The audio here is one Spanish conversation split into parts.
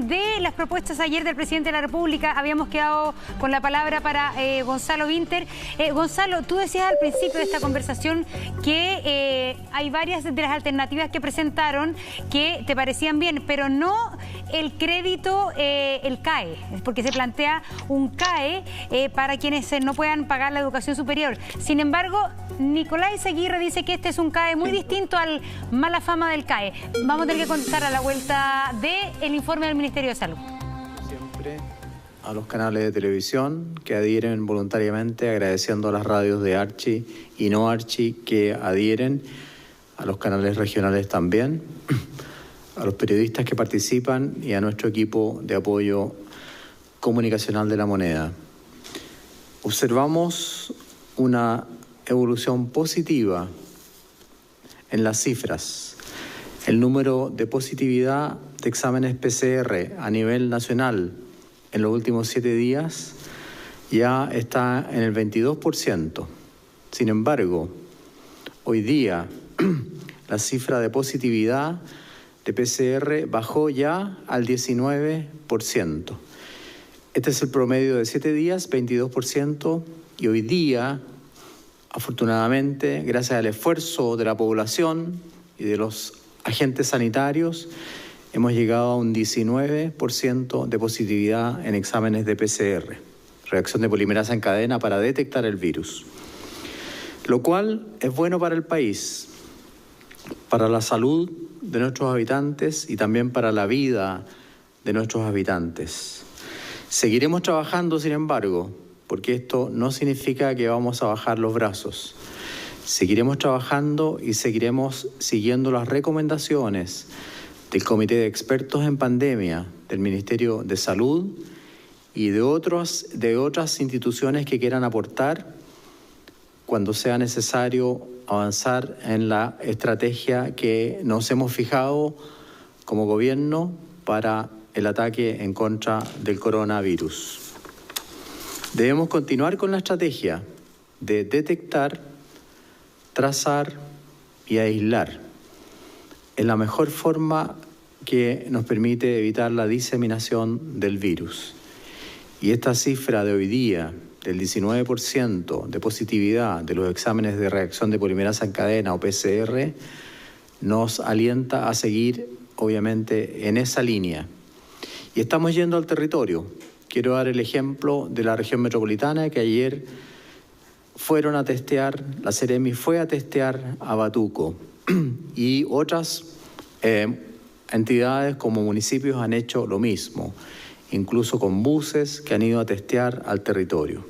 resumen de las propuestas ayer del presidente de la República. Habíamos quedado con la palabra para Gonzalo Vinter. Gonzalo, tú decías al principio de esta conversación que hay varias de las alternativas que presentaron que te parecían bien, pero no el crédito, el CAE, porque se plantea un CAE para quienes no puedan pagar la educación superior. Sin embargo, Nicolás Aguirre dice que este es un CAE muy distinto al mala fama del CAE. Vamos a tener que contar a la vuelta del informe del Ministerio de Salud. Siempre a los canales de televisión que adhieren voluntariamente, agradeciendo a las radios de Archi y no Archi que adhieren, a los canales regionales también, a los periodistas que participan y a nuestro equipo de apoyo comunicacional de La Moneda. Observamos una evolución positiva en las cifras. El número de positividad de exámenes PCR a nivel nacional en los últimos 7 días ya está en el 22%. Sin embargo, hoy día la cifra de positividad de PCR bajó ya al 19%. Este es el promedio de 7 días, 22%, y hoy día, afortunadamente, gracias al esfuerzo de la población y de los agentes sanitarios, hemos llegado a un 19% de positividad en exámenes de PCR, reacción de polimerasa en cadena para detectar el virus, lo cual es bueno para el país, para la salud de nuestros habitantes y también para la vida de nuestros habitantes. Seguiremos trabajando, sin embargo, porque esto no significa que vamos a bajar los brazos. Seguiremos trabajando y seguiremos siguiendo las recomendaciones del Comité de Expertos en Pandemia, del Ministerio de Salud y de otras instituciones que quieran aportar cuando sea necesario avanzar en la estrategia que nos hemos fijado como gobierno para el ataque en contra del coronavirus. Debemos continuar con la estrategia de detectar, trazar y aislar. Es la mejor forma que nos permite evitar la diseminación del virus. Y esta cifra de hoy día, del 19% de positividad de los exámenes de reacción de polimerasa en cadena o PCR, nos alienta a seguir, obviamente, en esa línea. Y estamos yendo al territorio. Quiero dar el ejemplo de la región metropolitana, que ayer fueron a testear, la Seremi fue a testear a Batuco y otras entidades como municipios han hecho lo mismo, incluso con buses que han ido a testear al territorio.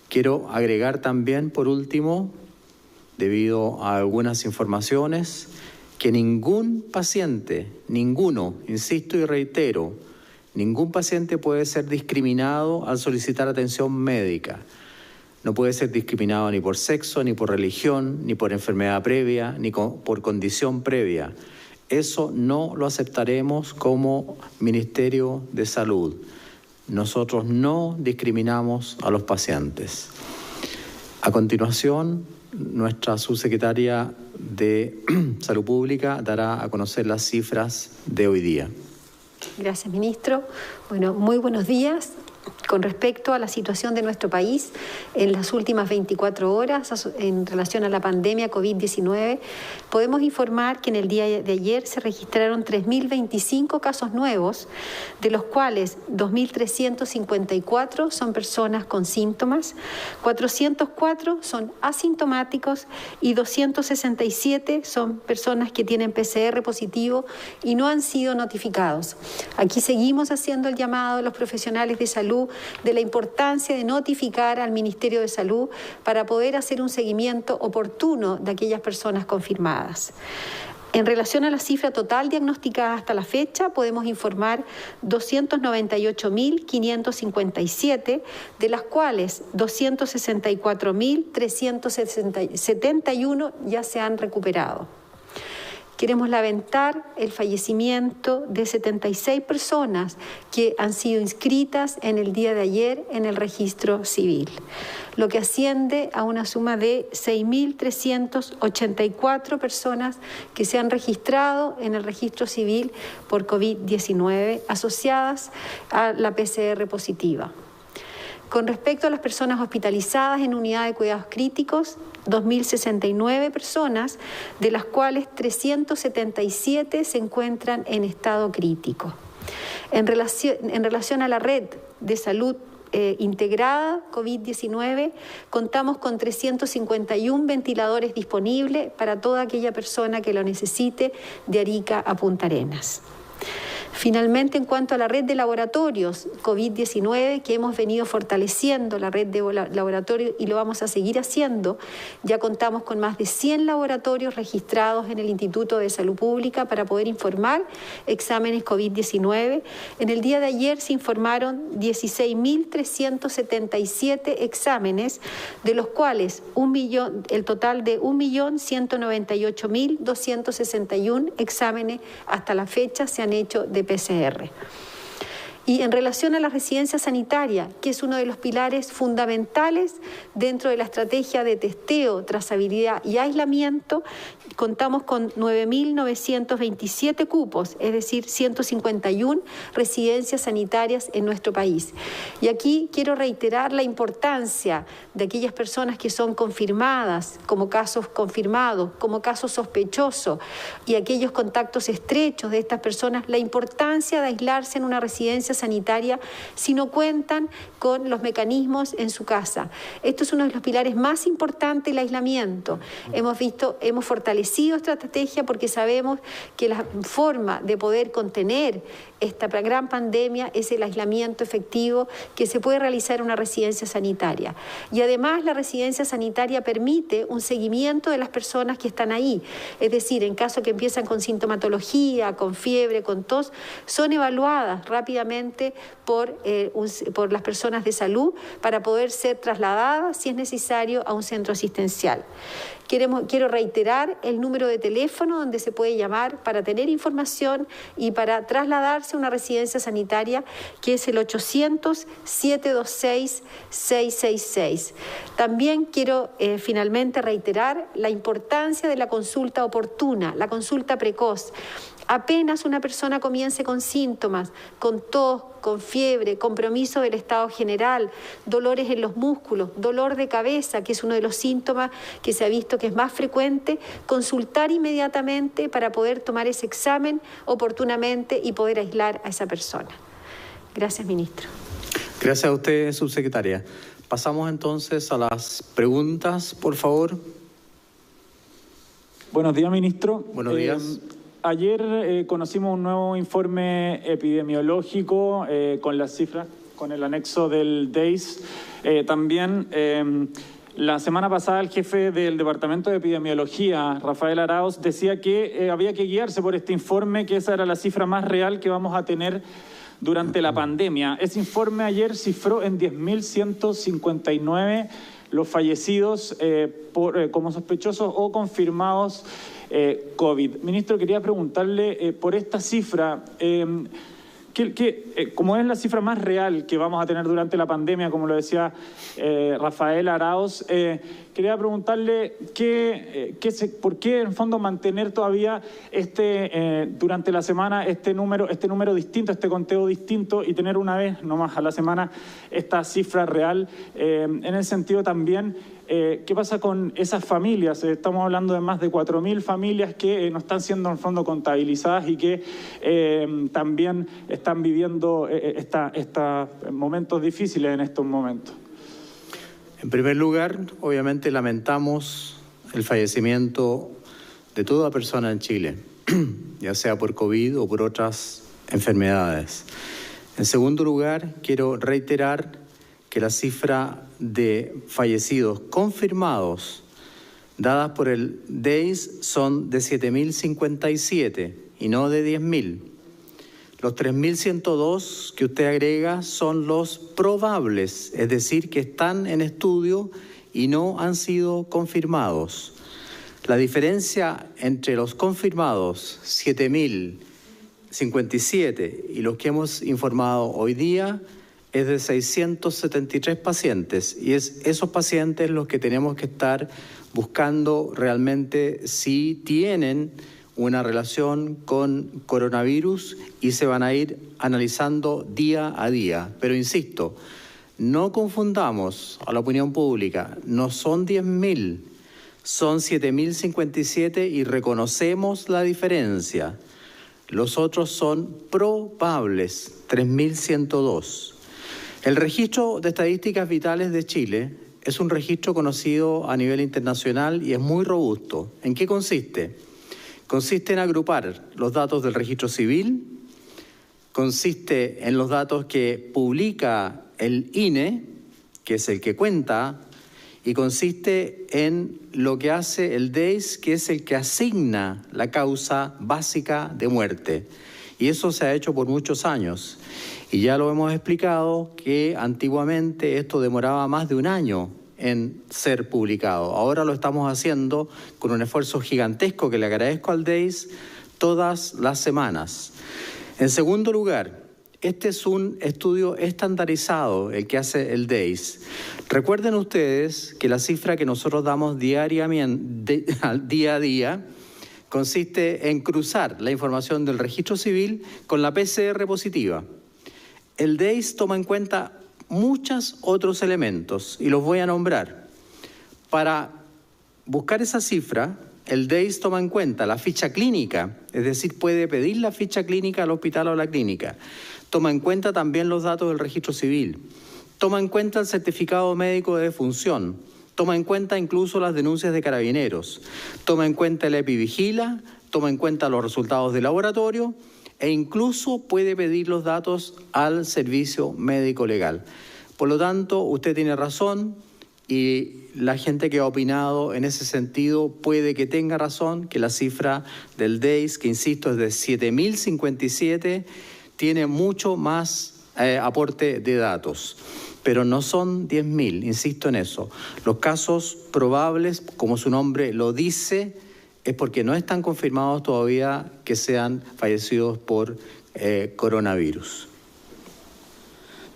Quiero agregar también, por último, debido a algunas informaciones, que ningún paciente, ninguno, insisto y reitero, ningún paciente puede ser discriminado al solicitar atención médica. No puede ser discriminado ni por sexo, ni por religión, ni por enfermedad previa, ni por condición previa. Eso no lo aceptaremos como Ministerio de Salud. Nosotros no discriminamos a los pacientes. A continuación, nuestra subsecretaria de Salud Pública dará a conocer las cifras de hoy día. Gracias, ministro. Bueno, muy buenos días. Con respecto a la situación de nuestro país en las últimas 24 horas en relación a la pandemia COVID-19, podemos informar que en el día de ayer se registraron 3.025 casos nuevos, de los cuales 2.354 son personas con síntomas, 404 son asintomáticos y 267 son personas que tienen PCR positivo y no han sido notificados. Aquí seguimos haciendo el llamado a los profesionales de salud de la importancia de notificar al Ministerio de Salud para poder hacer un seguimiento oportuno de aquellas personas confirmadas. En relación a la cifra total diagnosticada hasta la fecha, podemos informar 298.557, de las cuales 264.371 ya se han recuperado. Queremos lamentar el fallecimiento de 76 personas que han sido inscritas en el día de ayer en el registro civil, lo que asciende a una suma de 6.384 personas que se han registrado en el registro civil por COVID-19 asociadas a la PCR positiva. Con respecto a las personas hospitalizadas en unidad de cuidados críticos, 2.069 personas, de las cuales 377 se encuentran en estado crítico. En relación a la red de salud integrada COVID-19, contamos con 351 ventiladores disponibles para toda aquella persona que lo necesite de Arica a Punta Arenas. Finalmente, en cuanto a la red de laboratorios COVID-19, que hemos venido fortaleciendo la red de laboratorios y lo vamos a seguir haciendo, ya contamos con más de 100 laboratorios registrados en el Instituto de Salud Pública para poder informar exámenes COVID-19. En el día de ayer se informaron 16.377 exámenes, de los cuales el total de 1.198.261 exámenes hasta la fecha se han hecho de PCR. Y en relación a la residencia sanitaria, que es uno de los pilares fundamentales dentro de la estrategia de testeo, trazabilidad y aislamiento, contamos con 9.927 cupos, es decir, 151 residencias sanitarias en nuestro país. Y aquí quiero reiterar la importancia de aquellas personas que son confirmadas como casos confirmados, como casos sospechosos, y aquellos contactos estrechos de estas personas, la importancia de aislarse en una residencia sanitaria si no cuentan con los mecanismos en su casa. Esto es uno de los pilares más importantes del aislamiento. Hemos fortalecido esta estrategia porque sabemos que la forma de poder contener esta gran pandemia es el aislamiento efectivo que se puede realizar en una residencia sanitaria. Y además la residencia sanitaria permite un seguimiento de las personas que están ahí. Es decir, en caso que empiezan con sintomatología, con fiebre, con tos, son evaluadas rápidamente por las personas de salud para poder ser trasladadas, si es necesario, a un centro asistencial. Quiero reiterar el número de teléfono donde se puede llamar para tener información y para trasladarse a una residencia sanitaria, que es el 800-726-666. También quiero finalmente reiterar la importancia de la consulta oportuna, la consulta precoz. Apenas una persona comience con síntomas, con tos, con fiebre, compromiso del estado general, dolores en los músculos, dolor de cabeza, que es uno de los síntomas que se ha visto que es más frecuente, consultar inmediatamente para poder tomar ese examen oportunamente y poder aislar a esa persona. Gracias, ministro. Gracias a usted, subsecretaria. Pasamos entonces a las preguntas, por favor. Buenos días, ministro. Buenos días. Ayer conocimos un nuevo informe epidemiológico con las cifras, con el anexo del DEIS. También la semana pasada el jefe del Departamento de Epidemiología, Rafael Arauz, decía que había que guiarse por este informe, que esa era la cifra más real que vamos a tener durante la pandemia. Ese informe ayer cifró en 10.159 los fallecidos como sospechosos o confirmados COVID. Ministro, quería preguntarle por esta cifra, como es la cifra más real que vamos a tener durante la pandemia, como lo decía Rafael Arauz, quería preguntarle por qué en fondo mantener todavía durante la semana este número distinto, este conteo distinto, y tener una vez nomás a la semana esta cifra real. En el sentido también, ¿qué pasa con esas familias? Estamos hablando de más de 4.000 familias que no están siendo en fondo contabilizadas y que también están viviendo estos momentos difíciles en estos momentos. En primer lugar, obviamente lamentamos el fallecimiento de toda persona en Chile, ya sea por COVID o por otras enfermedades. En segundo lugar, quiero reiterar que la cifra de fallecidos confirmados dadas por el DEIS son de 7.057 y no de 10.000. Los 3.102 que usted agrega son los probables, es decir, que están en estudio y no han sido confirmados. La diferencia entre los confirmados, 7.057, y los que hemos informado hoy día es de 673 pacientes. Y es esos pacientes los que tenemos que estar buscando realmente si tienen una relación con coronavirus y se van a ir analizando día a día. Pero insisto, no confundamos a la opinión pública, no son 10.000, son 7.057 y reconocemos la diferencia. Los otros son probables, 3.102. El registro de estadísticas vitales de Chile es un registro conocido a nivel internacional y es muy robusto. ¿En qué consiste? Consiste en agrupar los datos del registro civil, consiste en los datos que publica el INE, que es el que cuenta, y consiste en lo que hace el DEIS, que es el que asigna la causa básica de muerte. Y eso se ha hecho por muchos años. Y ya lo hemos explicado que antiguamente esto demoraba más de un año en ser publicado. Ahora lo estamos haciendo con un esfuerzo gigantesco que le agradezco al DEIS todas las semanas. En segundo lugar, este es un estudio estandarizado, el que hace el DEIS. Recuerden ustedes que la cifra que nosotros damos diariamente, día a día, consiste en cruzar la información del registro civil con la PCR positiva. El DEIS toma en cuenta muchos otros elementos y los voy a nombrar. Para buscar esa cifra, el DEIS toma en cuenta la ficha clínica, es decir, puede pedir la ficha clínica al hospital o a la clínica. Toma en cuenta también los datos del registro civil. Toma en cuenta el certificado médico de defunción. Toma en cuenta incluso las denuncias de carabineros. Toma en cuenta el EpiVigila, toma en cuenta los resultados de laboratorio e incluso puede pedir los datos al servicio médico legal. Por lo tanto, usted tiene razón y la gente que ha opinado en ese sentido puede que tenga razón, que la cifra del DEIS, que insisto es de 7.057, tiene mucho más aporte de datos. Pero no son 10.000, insisto en eso. Los casos probables, como su nombre lo dice, es porque no están confirmados todavía que sean fallecidos por coronavirus.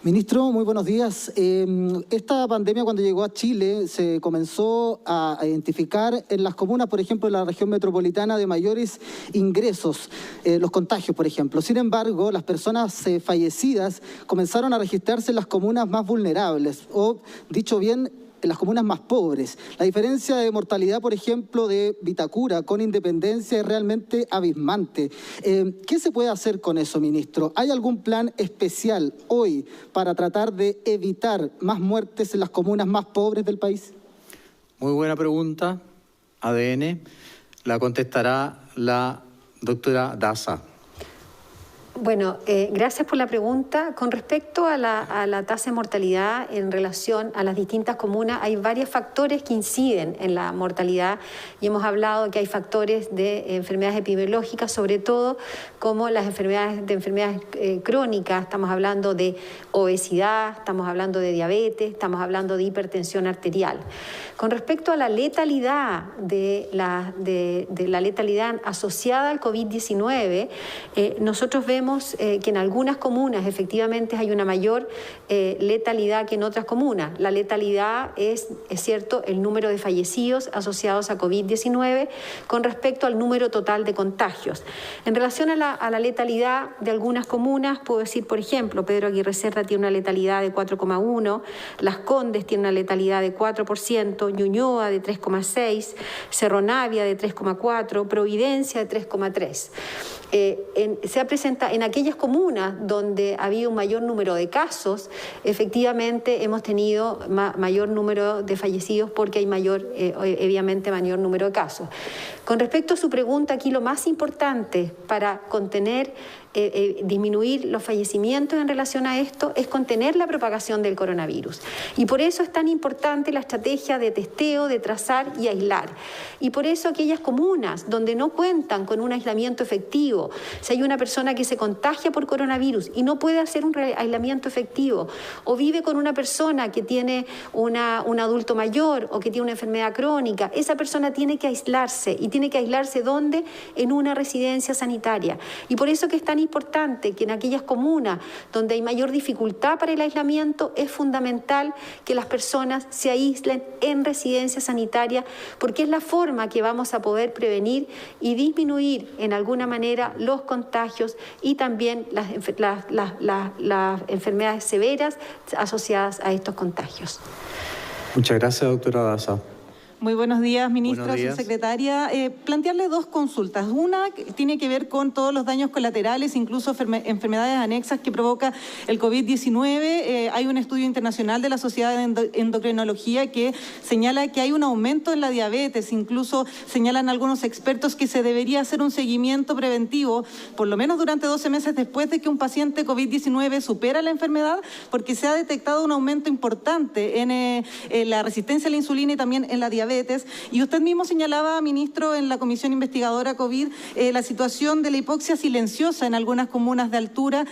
Ministro, muy buenos días. Esta pandemia, cuando llegó a Chile, se comenzó a identificar en las comunas, por ejemplo, en la región metropolitana, de mayores ingresos, los contagios, por ejemplo. Sin embargo, las personas fallecidas comenzaron a registrarse en las comunas más vulnerables, o, dicho bien, en las comunas más pobres. La diferencia de mortalidad, por ejemplo, de Vitacura con Independencia es realmente abismante. ¿Qué se puede hacer con eso, ministro? ¿Hay algún plan especial hoy para tratar de evitar más muertes en las comunas más pobres del país? Muy buena pregunta, ADN. La contestará la doctora Daza. Bueno, gracias por la pregunta. Con respecto a la tasa de mortalidad en relación a las distintas comunas, hay varios factores que inciden en la mortalidad y hemos hablado que hay factores de enfermedades epidemiológicas, sobre todo como las enfermedades crónicas. Estamos hablando de obesidad, estamos hablando de diabetes, estamos hablando de hipertensión arterial. Con respecto a la letalidad de la letalidad asociada al COVID-19, nosotros vemos que en algunas comunas efectivamente hay una mayor letalidad que en otras comunas. La letalidad es cierto, el número de fallecidos asociados a COVID-19 con respecto al número total de contagios. En relación a la letalidad de algunas comunas, puedo decir, por ejemplo, Pedro Aguirre Cerda tiene una letalidad de 4,1%, Las Condes tiene una letalidad de 4%, Ñuñoa de 3,6%, Cerro Navia de 3,4%, Providencia de 3,3%. Se presenta en aquellas comunas donde había un mayor número de casos, efectivamente hemos tenido mayor número de fallecidos porque hay obviamente mayor número de casos. Con respecto a su pregunta, aquí lo más importante para contener disminuir los fallecimientos en relación a esto, es contener la propagación del coronavirus. Y por eso es tan importante la estrategia de testeo, de trazar y aislar. Y por eso aquellas comunas donde no cuentan con un aislamiento efectivo, si hay una persona que se contagia por coronavirus y no puede hacer un aislamiento efectivo, o vive con una persona que tiene un adulto mayor o que tiene una enfermedad crónica, esa persona tiene que aislarse. ¿Y tiene que aislarse dónde? En una residencia sanitaria. Y por eso que es tan importante que en aquellas comunas donde hay mayor dificultad para el aislamiento, es fundamental que las personas se aíslen en residencia sanitaria, porque es la forma que vamos a poder prevenir y disminuir en alguna manera los contagios y también las enfermedades severas asociadas a estos contagios. Muchas gracias, doctora Daza. Muy buenos días, ministra, Buenos días. subsecretaria. Plantearle dos consultas. Una tiene que ver con todos los daños colaterales, incluso enfermedades anexas que provoca el COVID-19. Hay un estudio internacional de la Sociedad de Endocrinología que señala que hay un aumento en la diabetes. Incluso señalan algunos expertos que se debería hacer un seguimiento preventivo, por lo menos durante 12 meses después de que un paciente COVID-19 supera la enfermedad, porque se ha detectado un aumento importante en la resistencia a la insulina y también en la diabetes. Y usted mismo señalaba, ministro, en la Comisión Investigadora COVID, la situación de la hipoxia silenciosa en algunas comunas de altura